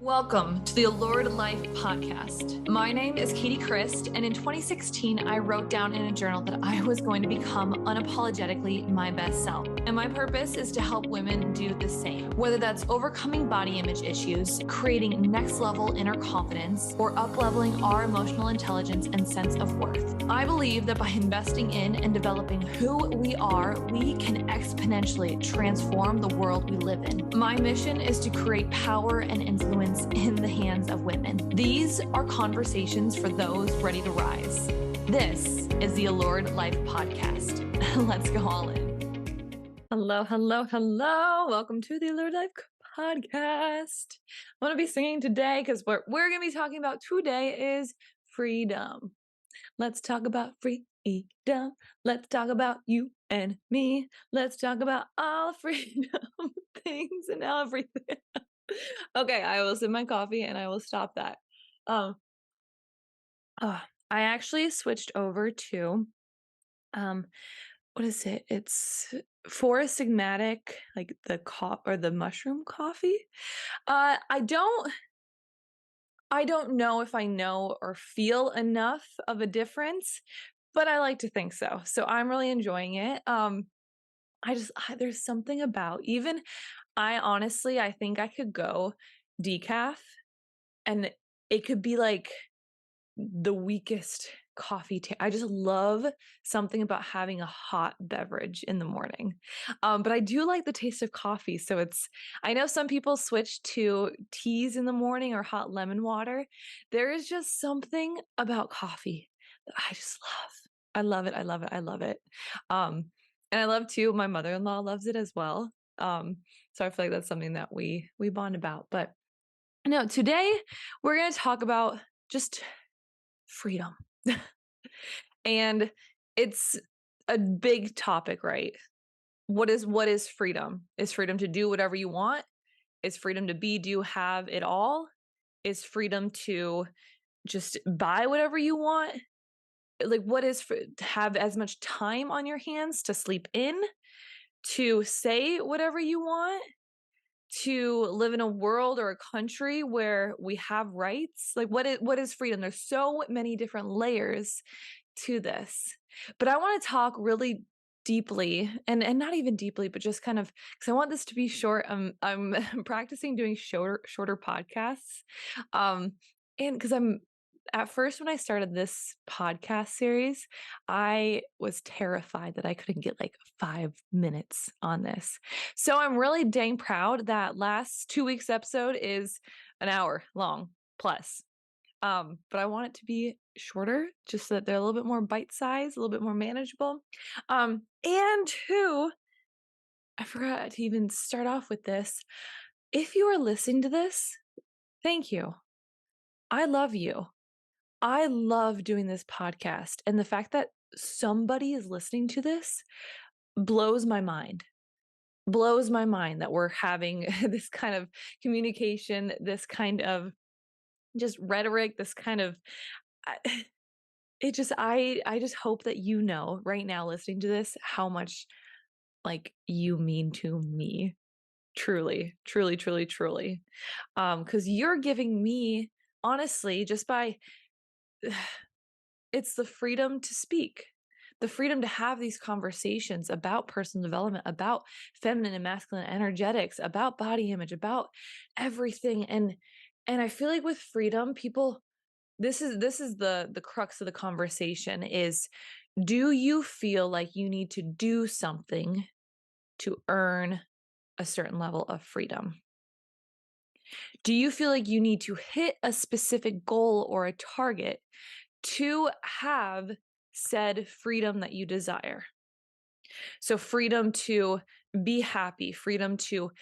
Welcome to the Allured Life podcast. My name is Katie Christ, and in 2016, I wrote down in a journal that I was going to become unapologetically my best self. And my purpose is to help women do the same, whether that's overcoming body image issues, creating next level inner confidence, or up-leveling our emotional intelligence and sense of worth. I believe that by investing in and developing who we are, we can exponentially transform the world we live in. My mission is to create power and influence in the hands of women. These are conversations for those ready to rise. This is the Allured Life podcast. Let's go all in. Hello, hello, hello. Welcome to the Allured Life podcast. I'm going to be singing today because what we're going to be talking about today is freedom. Let's talk about freedom. Let's talk about you and me. Let's talk about all freedom things and everything. Okay, I will sip my coffee and I will stop that. I actually switched over to what is it? It's Forest Sigmatic, like the mushroom coffee. I don't know if I know or feel enough of a difference, but I like to think so. So I'm really enjoying it. There's something about I think I could go decaf and it could be like the weakest coffee. I just love something about having a hot beverage in the morning. But I do like the taste of coffee. So I know some people switch to teas in the morning or hot lemon water. There is just something about coffee that I just love. I love it. I love it. I love it. And I love too, my mother-in-law loves it as well. So I feel like that's something that we bond about. But no, today we're going to talk about just freedom. And it's a big topic, right? What is freedom? Is freedom to do whatever you want? Is freedom to be, do, have it all? Is freedom to just buy whatever you want? Like, what is to have as much time on your hands to sleep in, to say whatever you want, to live in a world or a country where we have rights? Like, what is freedom? There's so many different layers to this, but I want to talk really deeply and not even deeply, but just kind of, because I want this to be short. I'm practicing doing shorter podcasts. And because at first, when I started this podcast series, I was terrified that I couldn't get like 5 minutes on this. So I'm really dang proud that last 2 weeks episode is an hour long plus. But I want it to be shorter, just so that they're a little bit more bite-sized, a little bit more manageable. And two, I forgot to even start off with this. If you are listening to this, thank you. I love you. I love doing this podcast. And the fact that somebody is listening to this blows my mind. Blows my mind that we're having this kind of communication, this kind of just rhetoric, this kind of I just hope that you know right now listening to this how much like you mean to me. Truly, truly, truly, truly. Because you're giving me, honestly, just by it's the freedom to speak, the freedom to have these conversations about personal development, about feminine and masculine energetics, about body image, about everything. And I feel like with freedom, people, this is the crux of the conversation is, do you feel like you need to do something to earn a certain level of freedom? Do you feel like you need to hit a specific goal or a target to have said freedom that you desire? So freedom to be happy, freedom to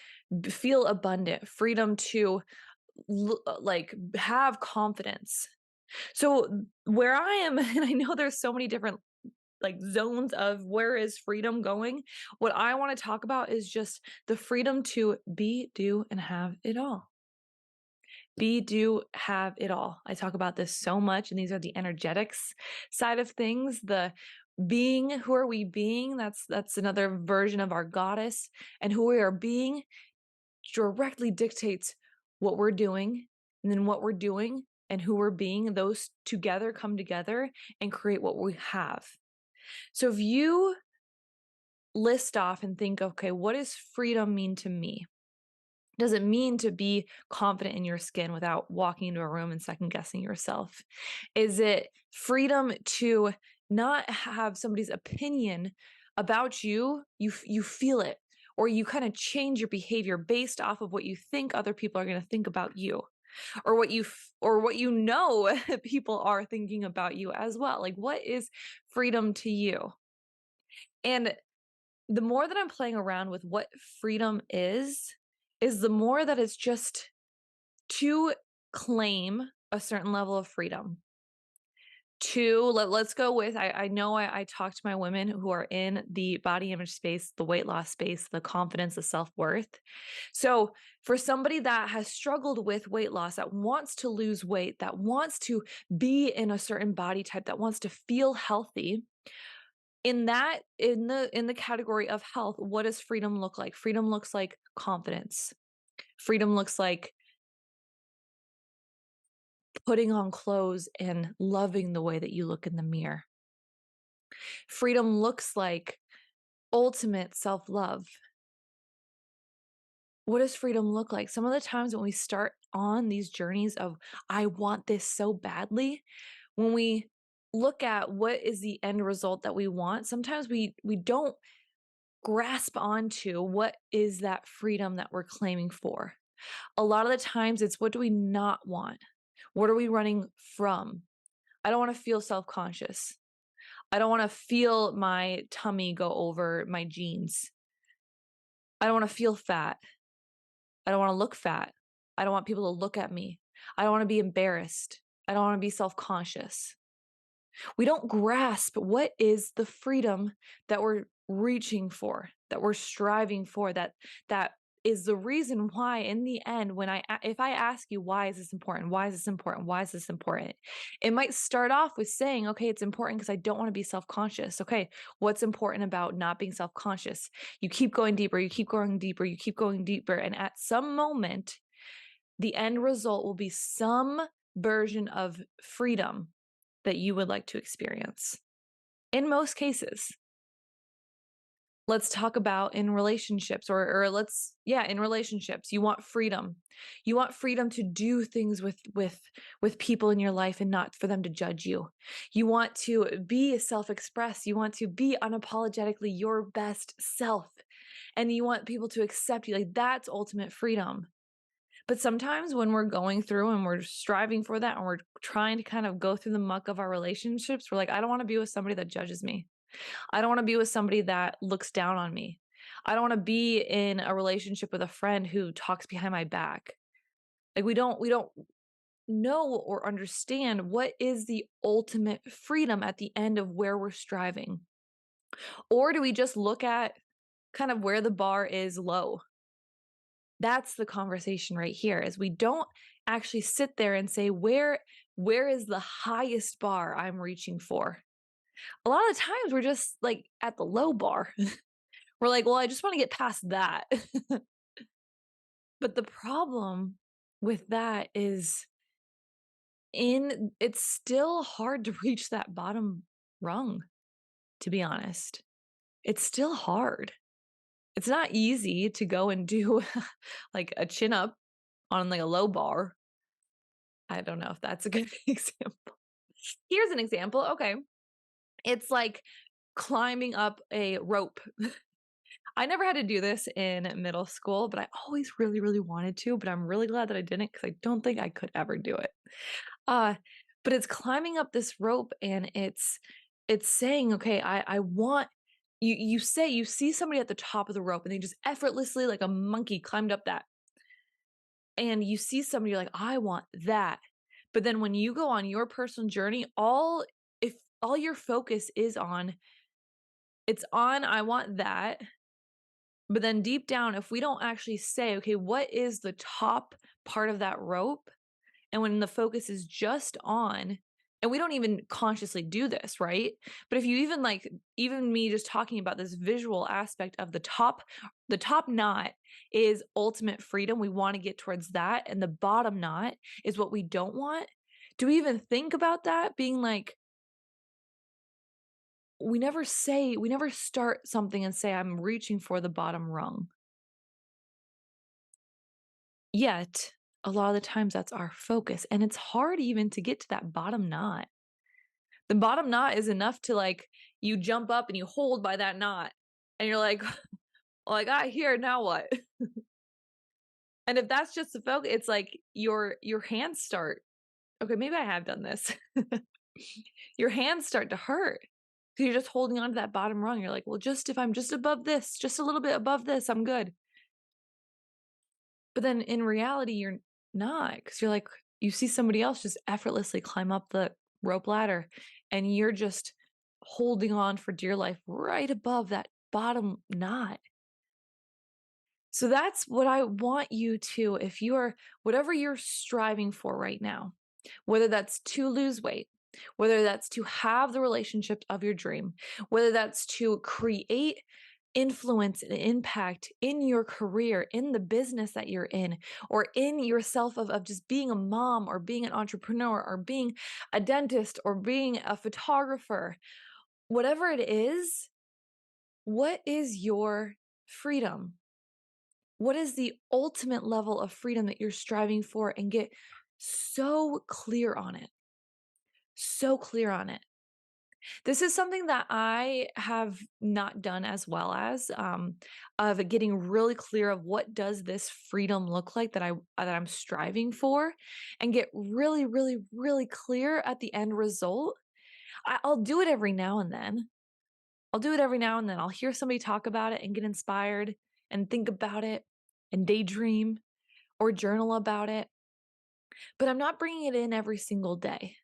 feel abundant, freedom to like have confidence. So where I am, and I know there's so many different like zones of where is freedom going. What I want to talk about is just the freedom to be, do, and have it all. Be, do, have it all. I talk about this so much, and these are the energetics side of things. The being, who are we being? That's another version of our goddess, and who we are being directly dictates what we're doing, and then what we're doing and who we're being, those together come together and create what we have. So if you list off and think, okay, what does freedom mean to me? Does it mean to be confident in your skin without walking into a room and second guessing yourself? Is it freedom to not have somebody's opinion about you? You feel it, or you kind of change your behavior based off of what you think other people are going to think about you, or what you know people are thinking about you as well. Like, what is freedom to you? And the more that I'm playing around with what freedom is the more that it's just to claim a certain level of freedom. Let's go with, I know I talk to my women who are in the body image space, the weight loss space, the confidence, the self-worth. So for somebody that has struggled with weight loss, that wants to lose weight, that wants to be in a certain body type, that wants to feel healthy, in the category of health, what does freedom look like? Freedom looks like confidence. Freedom looks like putting on clothes and loving the way that you look in the mirror. Freedom looks like ultimate self-love. What does freedom look like? Some of the times when we start on these journeys of, I want this so badly, when we look at what is the end result that we want, sometimes we don't grasp onto what is that freedom that we're claiming for. A lot of the times it's, what do we not want? What are we running from? I don't want to feel self-conscious. I don't want to feel my tummy go over my jeans. I don't want to feel fat. I don't want to look fat. I don't want people to look at me. I don't want to be embarrassed. I don't want to be self-conscious. We don't grasp what is the freedom that we're reaching for, that we're striving for, that is the reason why in the end, if I ask you, why is this important? Why is this important? Why is this important? It might start off with saying, okay, it's important because I don't want to be self-conscious. Okay, what's important about not being self-conscious? You keep going deeper, you keep going deeper, you keep going deeper. And at some moment, the end result will be some version of freedom that you would like to experience. In most cases, let's talk about in relationships, in relationships, you want freedom. You want freedom to do things with people in your life and not for them to judge you. You want to be self-expressed. You want to be unapologetically your best self, and you want people to accept you. Like, that's ultimate freedom. But sometimes when we're going through and we're striving for that and we're trying to kind of go through the muck of our relationships, we're like, I don't want to be with somebody that judges me. I don't want to be with somebody that looks down on me. I don't want to be in a relationship with a friend who talks behind my back. Like, we don't know or understand what is the ultimate freedom at the end of where we're striving. Or do we just look at kind of where the bar is low? That's the conversation right here, is we don't actually sit there and say, where is the highest bar I'm reaching for? A lot of times we're just like at the low bar. We're like, well, I just want to get past that. But the problem with that is, it's still hard to reach that bottom rung, to be honest. It's still hard. It's not easy to go and do like a chin up on like a low bar. I don't know if that's a good example. Here's an example. Okay. It's like climbing up a rope. I never had to do this in middle school, but I always really, really wanted to, but I'm really glad that I didn't because I don't think I could ever do it. Uh, but it's climbing up this rope and it's saying, okay, I want you say you see somebody at the top of the rope and they just effortlessly, like a monkey, climbed up that. And you see somebody, you're like, I want that. But then when you go on your personal journey, if all your focus is on, it's on, I want that. But then deep down, if we don't actually say, okay, what is the top part of that rope? And when the focus is just on And we don't even consciously do this, right? But if you even like, even me just talking about this visual aspect of the top knot is ultimate freedom. We want to get towards that. And the bottom knot is what we don't want. Do we even think about that being like, we never start something and say, I'm reaching for the bottom rung. Yet, a lot of the times that's our focus. And it's hard even to get to that bottom knot. The bottom knot is enough to like, you jump up and you hold by that knot and you're like, well, I got here, now what? And if that's just the focus, it's like your hands start, okay, maybe I have done this. Your hands start to hurt because you're just holding on to that bottom rung. You're like, well, just if I'm just above this, just a little bit above this, I'm good. But then in reality, you're not, because you're like, you see somebody else just effortlessly climb up the rope ladder and you're just holding on for dear life right above that bottom knot. So that's what I want you to, if you are, whatever you're striving for right now, whether that's to lose weight, whether that's to have the relationship of your dream, whether that's to create influence and impact in your career, in the business that you're in, or in yourself of just being a mom or being an entrepreneur or being a dentist or being a photographer, whatever it is, what is your freedom? What is the ultimate level of freedom that you're striving for? And get so clear on it. So clear on it. This is something that I have not done as well as of getting really clear of what does this freedom look like that I'm striving for, and get really, really, really clear at the end result. I'll do it every now and then. I'll do it every now and then. I'll hear somebody talk about it and get inspired and think about it and daydream or journal about it. But I'm not bringing it in every single day.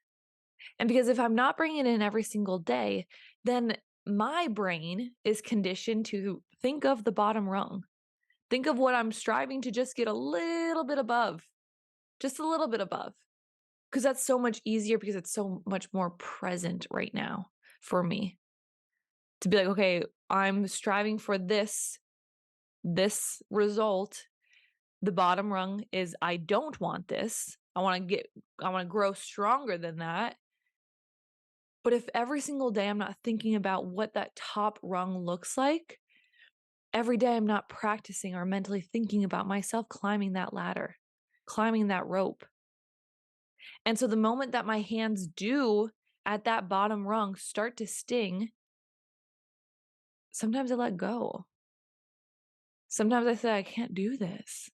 And because if I'm not bringing it in every single day, then my brain is conditioned to think of the bottom rung. Think of what I'm striving to just get a little bit above, just a little bit above. Because that's so much easier, because it's so much more present right now for me to be like, okay, I'm striving for this result. The bottom rung is I don't want this. I want to grow stronger than that. But if every single day I'm not thinking about what that top rung looks like, every day I'm not practicing or mentally thinking about myself climbing that ladder, climbing that rope. And so the moment that my hands do at that bottom rung start to sting, sometimes I let go. Sometimes I say, I can't do this.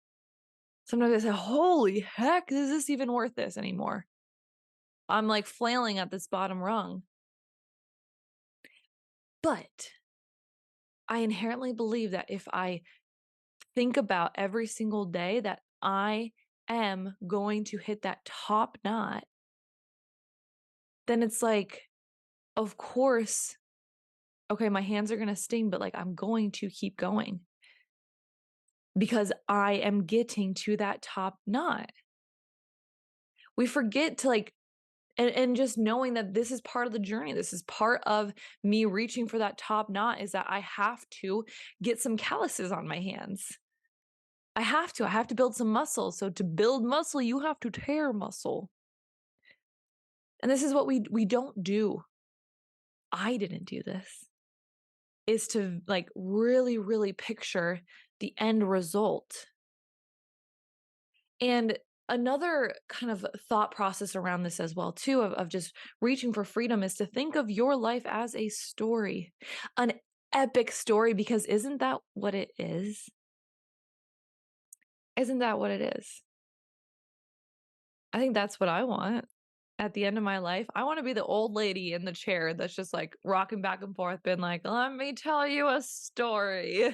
Sometimes I say, holy heck, is this even worth this anymore? I'm like flailing at this bottom rung. But I inherently believe that if I think about every single day that I am going to hit that top knot, then it's like, of course, okay, my hands are going to sting, but like I'm going to keep going because I am getting to that top knot. We forget to like, and just knowing that this is part of the journey, this is part of me reaching for that top knot, is that I have to get some calluses on my hands. I have to build some muscle. So to build muscle, you have to tear muscle. And this is what we don't do. I didn't do this. Is to like really, really picture the end result. And another kind of thought process around this as well, too, of just reaching for freedom, is to think of your life as a story, an epic story, because isn't that what it is? Isn't that what it is? I think that's what I want. At the end of my life, I want to be the old lady in the chair that's just like rocking back and forth, been like, let me tell you a story.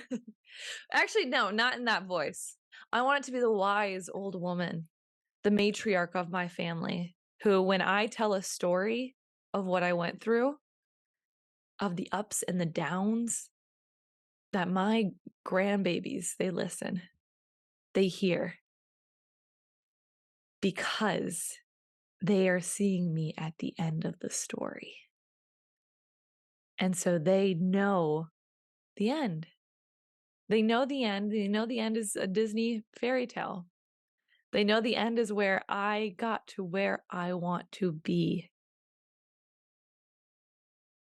Actually, no, not in that voice. I want it to be the wise old woman, the matriarch of my family, who, when I tell a story of what I went through, of the ups and the downs, that my grandbabies, they listen, they hear, because they are seeing me at the end of the story. And so they know the end. They know the end. They know the end is a Disney fairy tale. They know the end is where I got to where I want to be.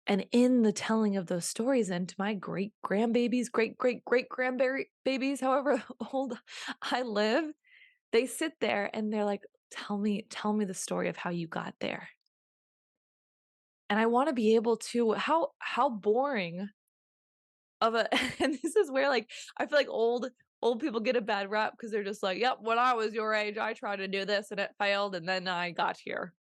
And in the telling of those stories, and to my great grandbabies, great great great grandbabies, however old I live, they sit there and they're like, tell me the story of how you got there. And I want to be able to, how boring of a and this is where, like, I feel like old people get a bad rap because they're just like, "Yep, when I was your age, I tried to do this and it failed, and then I got here."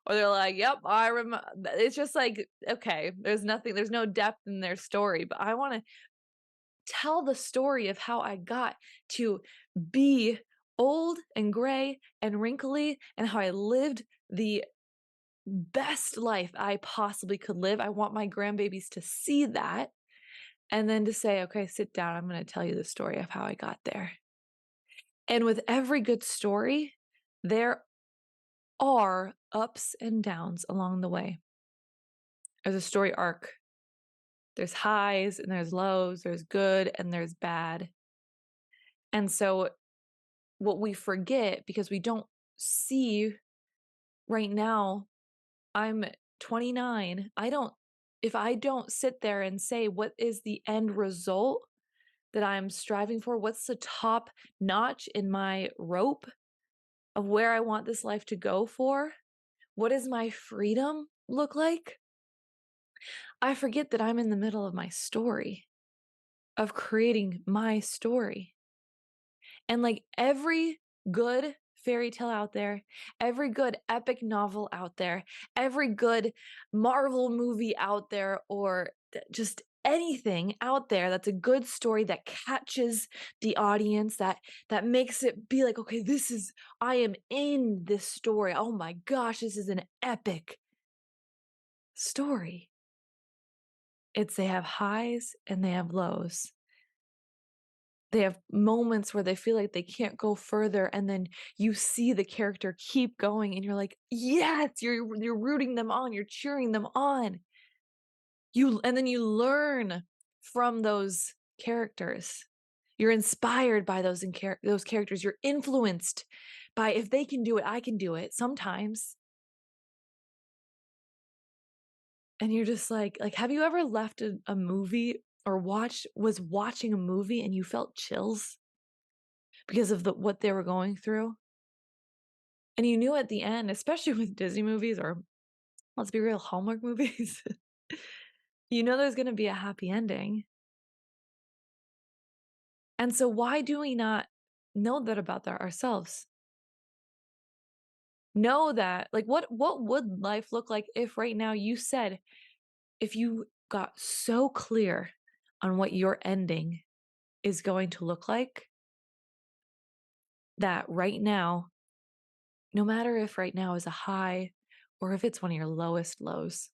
Or they're like, "Yep, I remember." It's just like, okay, there's no depth in their story, but I wanna tell the story of how I got to be old and gray and wrinkly and how I lived the best life I possibly could live. I want my grandbabies to see that. And then to say, okay, sit down. I'm going to tell you the story of how I got there. And with every good story, there are ups and downs along the way. There's a story arc. There's highs and there's lows. There's good and there's bad. And so, what we forget because we don't see right now, I'm 29. If I don't sit there and say, what is the end result that I'm striving for? What's the top notch in my rope of where I want this life to go for? What does my freedom look like? I forget that I'm in the middle of my story, of creating my story. And like every good fairy tale out there, every good epic novel out there, every good Marvel movie out there, or just anything out there that's a good story that catches the audience, that makes it be like, okay, I am in this story. Oh my gosh, this is an epic story. They have highs and they have lows. They have moments where they feel like they can't go further, and then you see the character keep going and you're like, "Yes!" You're rooting them on, you're cheering them on. And then you learn from those characters. You're inspired by those characters. You're influenced by, if they can do it, I can do it sometimes. And you're just like, have you ever left a movie or was watching a movie and you felt chills because of what they were going through? And you knew at the end, especially with Disney movies, or let's be real, Hallmark movies, you know there's gonna be a happy ending. And so why do we not know that about that ourselves? Know that, like, what would life look like if right now you said, if you got so clear on what your ending is going to look like, that right now, no matter if right now is a high or if it's one of your lowest lows,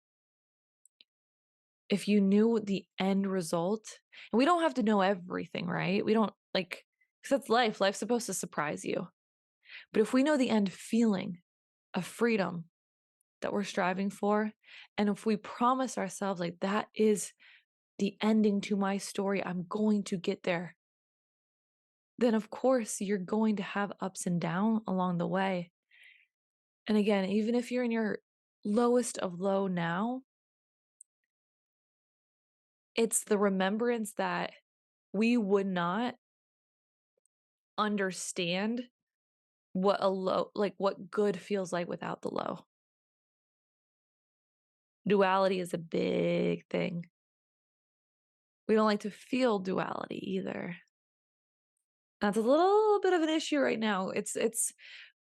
if you knew the end result, and we don't have to know everything, right? We don't, like, because that's life. Life's supposed to surprise you. But if we know the end feeling of freedom that we're striving for, and if we promise ourselves, like, that is the ending to my story, I'm going to get there, then of course you're going to have ups and downs along the way. And again, even if you're in your lowest of low now, it's the remembrance that we would not understand what a low, like, what good feels like without the low. Duality is a big thing. We don't like to feel duality either. That's a little bit of an issue right now.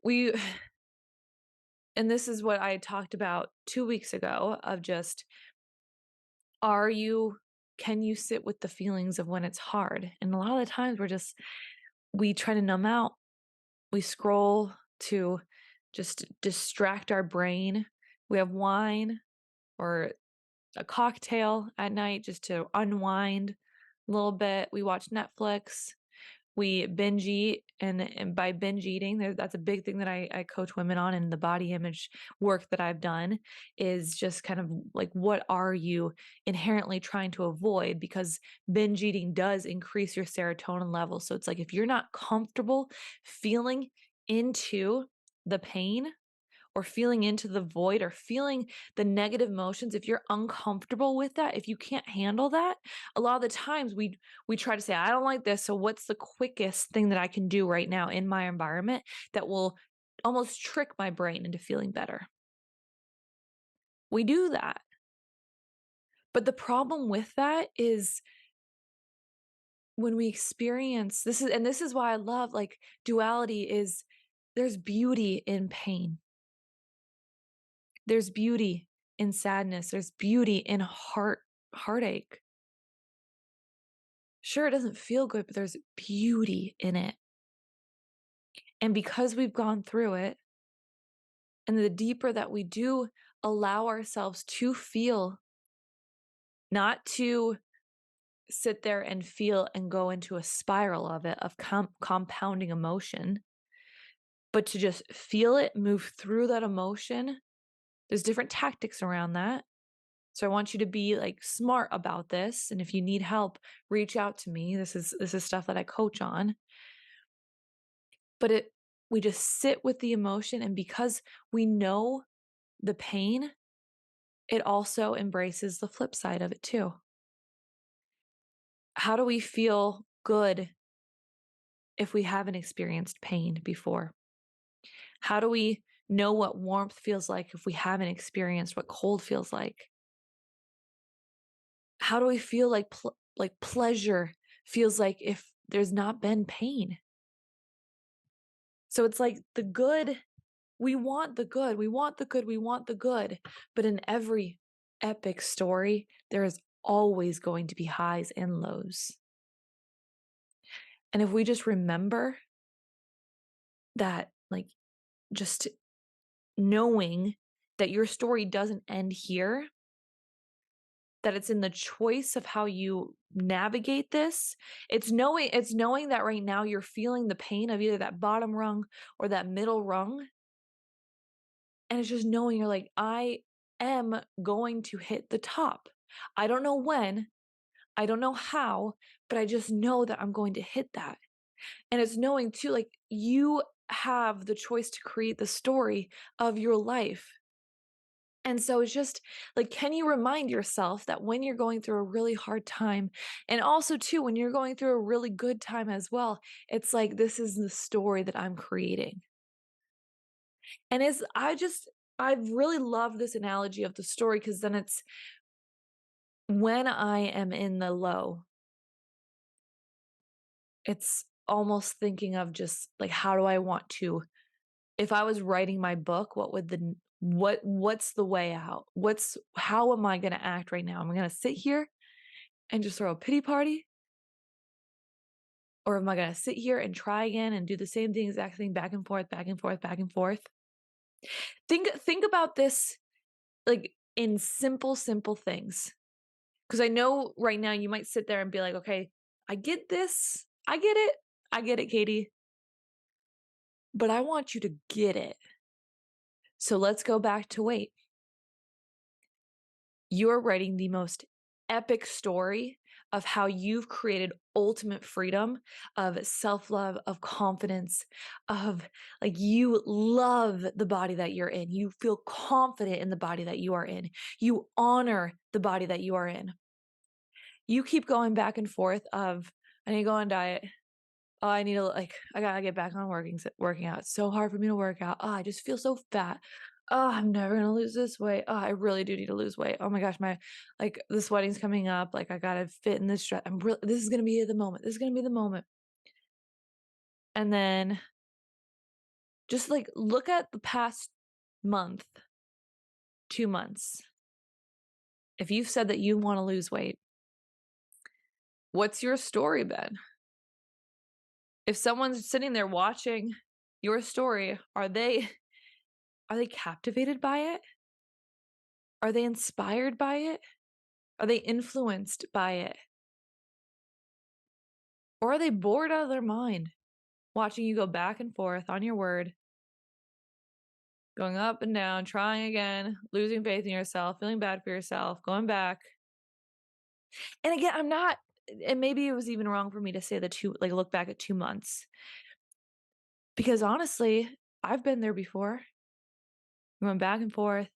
We, and this is what I talked about 2 weeks ago, of just, are you, can you sit with the feelings of when it's hard? And a lot of the times we try to numb out. We scroll to just distract our brain. We have wine or a cocktail at night just to unwind a little bit. We watch Netflix. we binge eat, and by binge eating, that's a big thing that I coach women on in the body image work that I've done, is just kind of like, what are you inherently trying to avoid? Because binge eating does increase your serotonin level. So it's like, if you're not comfortable feeling into the pain, or feeling into the void, or feeling the negative emotions, if you're uncomfortable with that, if you can't handle that, a lot of the times we try to say, I don't like this, so what's the quickest thing that I can do right now in my environment that will almost trick my brain into feeling better? We do that. But the problem with that is, when we experience this is why I love, like, duality is, there's beauty in pain. There's beauty in sadness. There's beauty in heartache. Sure, it doesn't feel good, but there's beauty in it. And because we've gone through it, and the deeper that we do allow ourselves to feel, not to sit there and feel and go into a spiral of it, of compounding emotion, but to just feel it, move through that emotion. There's different tactics around that. So I want you to be, like, smart about this, and if you need help, reach out to me. This is stuff that I coach on. But we just sit with the emotion, and because we know the pain, it also embraces the flip side of it too. How do we feel good if we haven't experienced pain before? How do we know what warmth feels like if we haven't experienced what cold feels like? How do we feel like pleasure feels like if there's not been pain? So it's like, the good, we want the good, we want the good, we want the good. But in every epic story, there is always going to be highs and lows. And if we just remember that, like, just knowing that your story doesn't end here, that it's in the choice of how you navigate this. It's knowing that right now you're feeling the pain of either that bottom rung or that middle rung. And it's just knowing, you're like, I am going to hit the top. I don't know when, I don't know how, but I just know that I'm going to hit that. And it's knowing too, like, you have the choice to create the story of your life. And so it's just like, can you remind yourself that when you're going through a really hard time, and also too, when you're going through a really good time as well, it's like, this is the story that I'm creating. And I've really loved this analogy of the story, because then it's, when I am in the low, it's almost thinking of just like, how do I want to, if I was writing my book, what would what's the way out? How am I going to act right now? Am I going to sit here and just throw a pity party? Or am I going to sit here and try again and do the same thing, exact thing, back and forth, back and forth, back and forth? Think about this, like, in simple things. Because I know right now you might sit there and be like, okay, I get this. I get it. I get it, Katie. But I want you to get it. So let's go back to wait. You're writing the most epic story of how you've created ultimate freedom, of self-love, of confidence, of, like, you love the body that you're in. You feel confident in the body that you are in. You honor the body that you are in. You keep going back and forth of, I need to go on diet. Oh, I need to, like, I gotta get back on working out. It's so hard for me to work out. Oh, I just feel so fat. Oh, I'm never gonna lose this weight. Oh, I really do need to lose weight. Oh my gosh, like, this wedding's coming up. Like, I gotta fit in this dress. This is gonna be the moment. This is gonna be the moment. And then just, like, look at the past month, 2 months. If you've said that you want to lose weight, what's your story been? If someone's sitting there watching your story, are they captivated by it? Are they inspired by it? Are they influenced by it? Or are they bored out of their mind watching you go back and forth on your word, going up and down, trying again, losing faith in yourself, feeling bad for yourself, going back? And again, I'm not, and maybe it was even wrong for me to say the two, like look back at 2 months, because honestly, I've been there before. We went back and forth.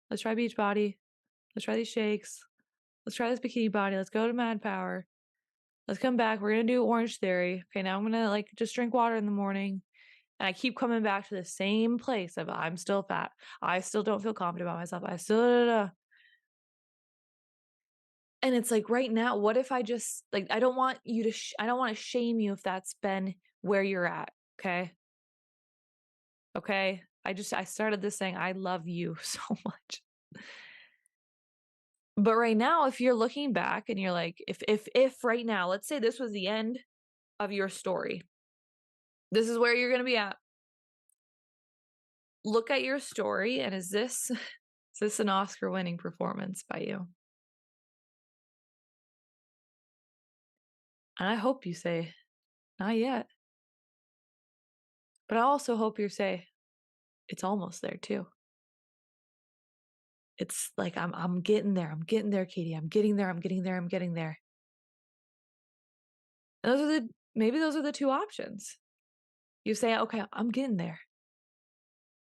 Let's try Beachbody. Let's try these shakes. Let's try this bikini body. Let's go to Mad Power. Let's come back. We're gonna do Orange Theory. Okay, now I'm gonna like just drink water in the morning. And I keep coming back to the same place of I'm still fat. I still don't feel confident about myself. I still da, da, da. And it's like right now, what if I just like I don't want you to I don't want to shame you if that's been where you're at. Okay. Okay. I started this saying I love you so much. But right now, if you're looking back and you're like, if right now, let's say this was the end of your story, this is where you're gonna be at. Look at your story, and is this an Oscar-winning performance by you? And I hope you say, not yet. But I also hope you say, it's almost there too. It's like I'm getting there. I'm getting there, Katie. I'm getting there. I'm getting there. I'm getting there. And maybe those are the two options. You say, okay, I'm getting there.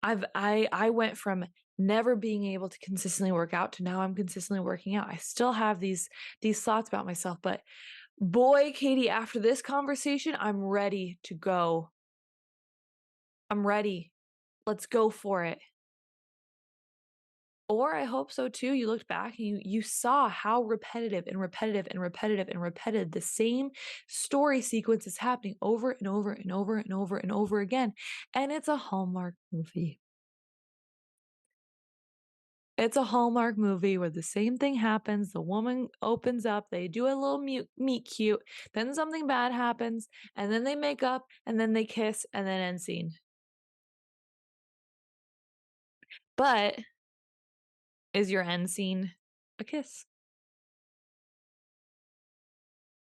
I went from never being able to consistently work out to now I'm consistently working out. I still have these thoughts about myself, but boy, Katie, after this conversation, I'm ready to go. I'm ready. Let's go for it. Or I hope so too. You looked back and you saw how repetitive and repetitive and repetitive and repetitive the same story sequence is happening over and over and over and over and over again. And it's a Hallmark movie. It's a Hallmark movie where the same thing happens. The woman opens up, they do a little meet cute, then something bad happens, and then they make up, and then they kiss, and then end scene. But is your end scene a kiss?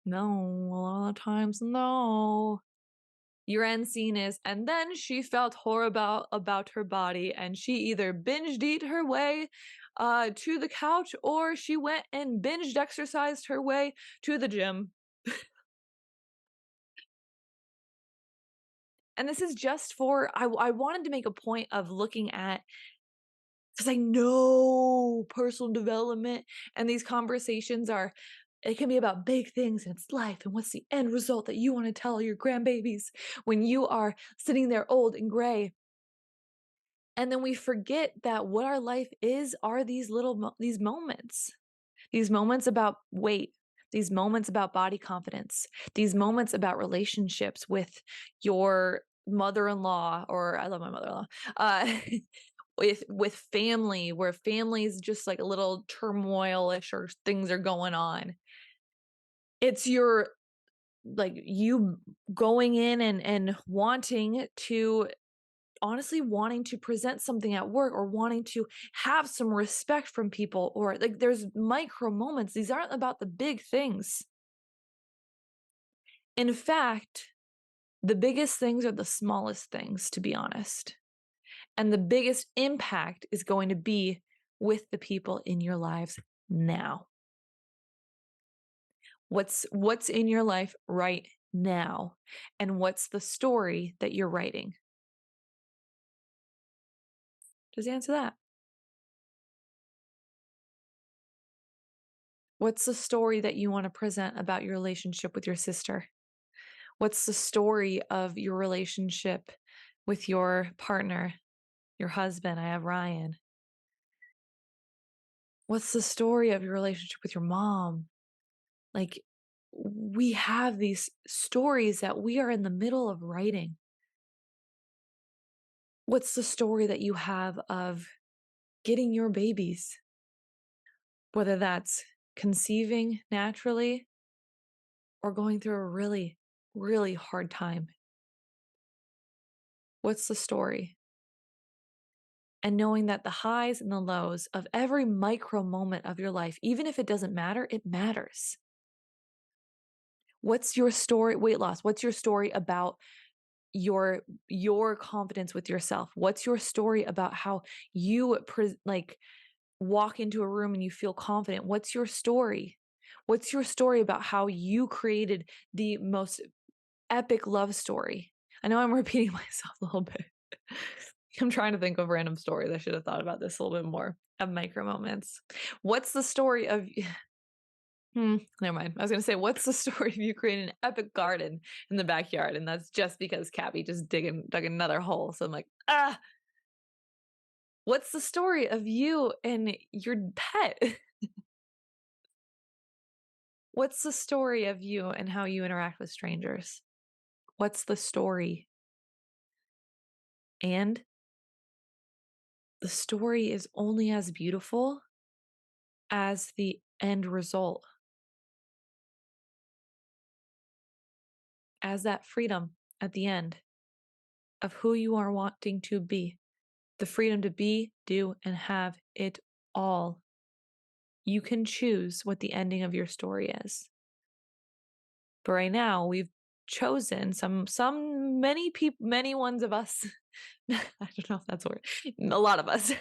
No, a lot of times, no. Your end scene is, and then she felt horrible about her body, and she either binged eat her way to the couch, or she went and binged exercised her way to the gym. And this is just for, I wanted to make a point of looking at, because I know personal development and these conversations are, it can be about big things and it's life and what's the end result that you want to tell your grandbabies when you are sitting there old and gray. And then we forget that what our life is are these these moments about weight, these moments about body confidence, these moments about relationships with your mother-in-law, or I love my mother-in-law, with family, where family's just like a little turmoil-ish or things are going on. It's your like you going in and wanting to, honestly wanting to present something at work, or wanting to have some respect from people, or like there's micro moments. These aren't about the big things. In fact, the biggest things are the smallest things, to be honest. And the biggest impact is going to be with the people in your lives now. What's in your life right now? And what's the story that you're writing? Just answer that. What's the story that you want to present about your relationship with your sister? What's the story of your relationship with your partner, your husband? I have Ryan. What's the story of your relationship with your mom? Like, we have these stories that we are in the middle of writing. What's the story that you have of getting your babies? Whether that's conceiving naturally or going through a really, really hard time. What's the story? And knowing that the highs and the lows of every micro moment of your life, even if it doesn't matter, it matters. What's your story? Weight loss. What's your story about your confidence with yourself? What's your story about how you like walk into a room and you feel confident? What's your story? What's your story about how you created the most epic love story? I know I'm repeating myself a little bit. I'm trying to think of random stories. I should have thought about this a little bit more of micro moments. What's the story of never mind. I was gonna say, what's the story of you creating an epic garden in the backyard? And that's just because Cabby just dug another hole. So I'm like, ah, what's the story of you and your pet? What's the story of you and how you interact with strangers? What's the story? And the story is only as beautiful as the end result, as that freedom at the end of who you are wanting to be, the freedom to be, do, and have it all. You can choose what the ending of your story is. But right now, we've chosen many ones of us. I don't know if that's a word. A lot of us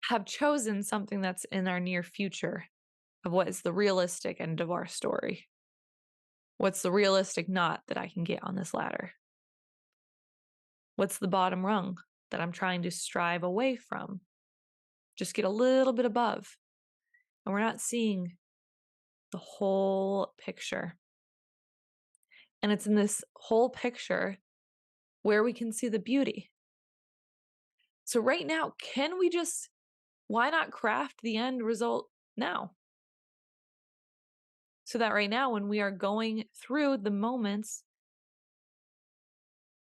have chosen something that's in our near future of what is the realistic end of our story. What's the realistic knot that I can get on this ladder? What's the bottom rung that I'm trying to strive away from? Just get a little bit above. And we're not seeing the whole picture. And it's in this whole picture where we can see the beauty. So right now, why not craft the end result now? So that right now, when we are going through the moments,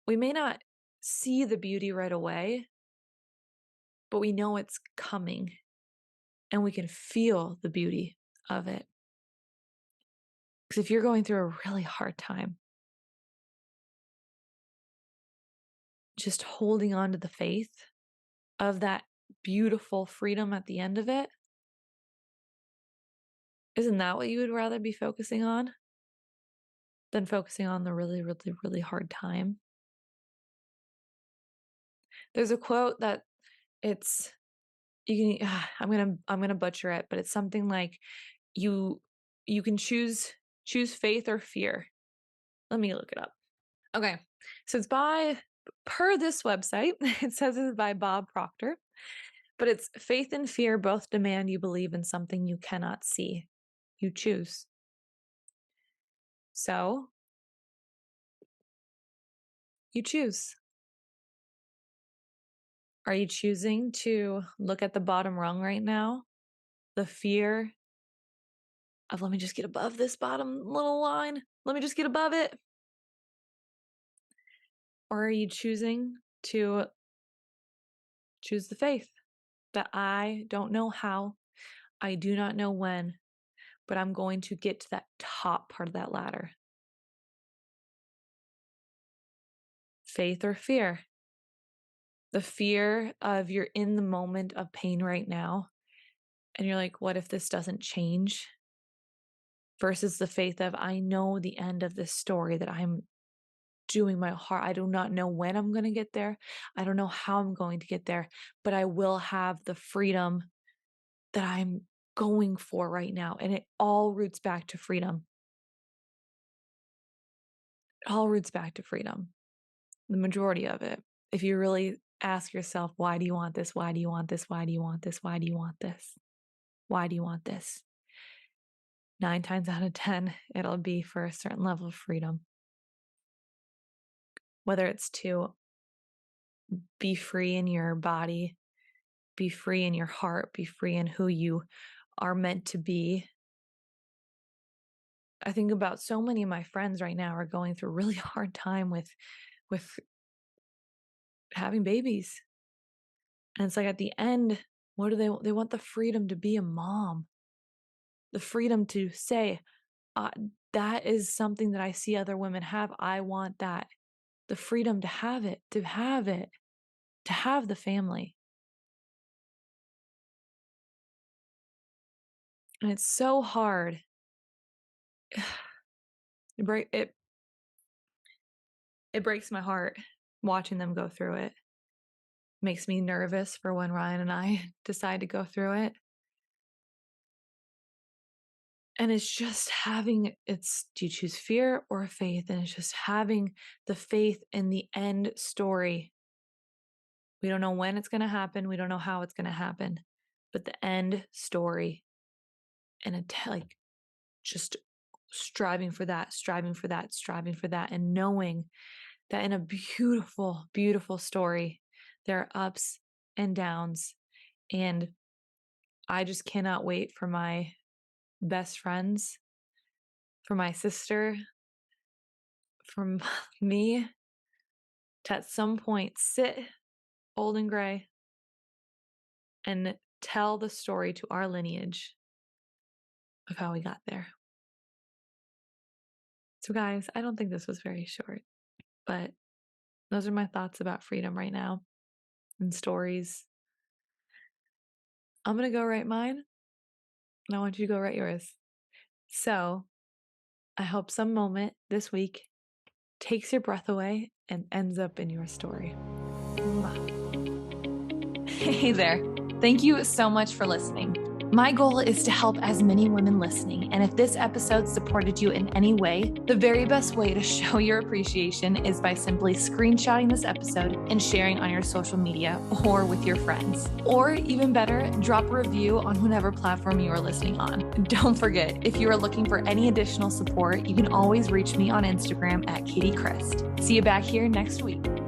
we may not see the beauty right away, but we know it's coming and we can feel the beauty of it. Because if you're going through a really hard time, just holding on to the faith of that beautiful freedom at the end of it, isn't that what you would rather be focusing on than focusing on the really, really, really hard time? There's a quote that it's I'm gonna butcher it, but it's something like you can choose faith or fear. Let me look it up. Okay. So it's per this website, it says it's by Bob Proctor, but it's faith and fear both demand you believe in something you cannot see. You choose. So you choose. Are you choosing to look at the bottom rung right now? The fear of, let me just get above this bottom little line. Let me just get above it. Or are you choosing to choose the faith that I don't know how, I do not know when, but I'm going to get to that top part of that ladder? Faith or fear? The fear of you're in the moment of pain right now, and you're like, what if this doesn't change? Versus the faith of, I know the end of this story, that I'm doing my heart. I do not know when I'm going to get there. I don't know how I'm going to get there, but I will have the freedom that I'm going for right now. And it all roots back to freedom. It all roots back to freedom. The majority of it. If you really ask yourself, why do you want this? Why do you want this? Why do you want this? Why do you want this? Why do you want this? 9 times out of 10, it'll be for a certain level of freedom. Whether it's to be free in your body, be free in your heart, be free in who you are meant to be. I think about so many of my friends right now are going through a really hard time with having babies. And it's like at the end, what do they want the freedom to be a mom. The freedom to say, that is something that I see other women have. I want that. The freedom to have it, to have the family. And it's so hard it it breaks my heart watching them go through it. Makes me nervous for when Ryan and I decide to go through it. And it's just do you choose fear or faith? And it's just having the faith in the end story. We don't know when it's going to happen. We don't know how it's going to happen, but the end story, and like just striving for that, striving for that, striving for that, and knowing that in a beautiful, beautiful story, there are ups and downs. And I just cannot wait for my best friends, for my sister, for me to at some point sit old and gray and tell the story to our lineage of how we got there. So, guys, I don't think this was very short, but those are my thoughts about freedom right now and stories. I'm going to go write mine, and I want you to go write yours. So, I hope some moment this week takes your breath away and ends up in your story. Hey there. Thank you so much for listening. My goal is to help as many women listening, and if this episode supported you in any way, the very best way to show your appreciation is by simply screenshotting this episode and sharing on your social media or with your friends. Or even better, drop a review on whatever platform you are listening on. Don't forget, if you are looking for any additional support, you can always reach me on Instagram at Katie Christ. See you back here next week.